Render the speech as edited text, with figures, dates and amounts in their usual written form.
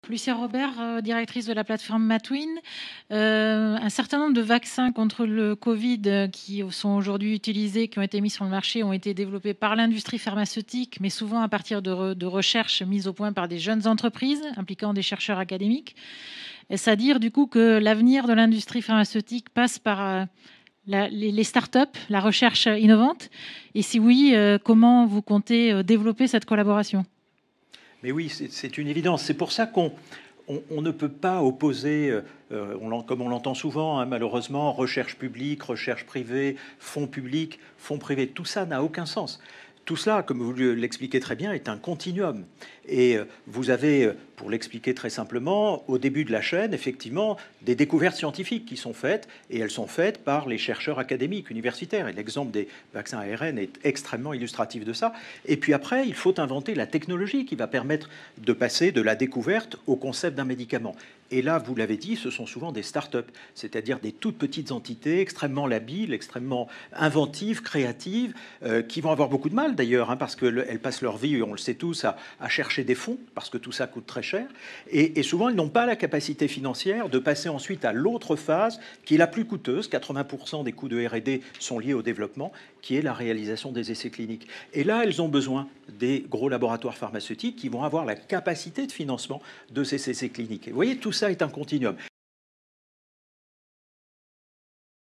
Lucia Robert, directrice de la plateforme Matwin. Un certain nombre de vaccins contre le Covid qui sont aujourd'hui utilisés, qui ont été mis sur le marché, ont été développés par l'industrie pharmaceutique, mais souvent à partir de recherches mises au point par des jeunes entreprises impliquant des chercheurs académiques. Est-ce à dire du coup que l'avenir de l'industrie pharmaceutique passe par les startups, la recherche innovante? Et si oui, comment vous comptez développer cette collaboration? Mais oui, c'est une évidence. C'est pour ça qu'on ne peut pas opposer, comme on l'entend souvent, hein, malheureusement, recherche publique, recherche privée, fonds publics, fonds privés. Tout ça n'a aucun sens. Tout cela, comme vous l'expliquez très bien, est un continuum. Et vous avez, pour l'expliquer très simplement, au début de la chaîne, effectivement, des découvertes scientifiques qui sont faites, et elles sont faites par les chercheurs académiques, universitaires. Et l'exemple des vaccins ARN est extrêmement illustratif de ça. Et puis après, il faut inventer la technologie qui va permettre de passer de la découverte au concept d'un médicament. Et là, vous l'avez dit, ce sont souvent des start-up, c'est-à-dire des toutes petites entités extrêmement labiles, extrêmement inventives, créatives, qui vont avoir beaucoup de mal d'ailleurs, hein, parce qu'elles passent leur vie, on le sait tous, à chercher des fonds, parce que tout ça coûte très cher. Et souvent, elles n'ont pas la capacité financière de passer ensuite à l'autre phase, qui est la plus coûteuse. 80% des coûts de R&D sont liés au développement, qui est la réalisation des essais cliniques. Et là, elles ont besoin des gros laboratoires pharmaceutiques qui vont avoir la capacité de financement de ces essais cliniques. Et vous voyez, tout ça est un continuum.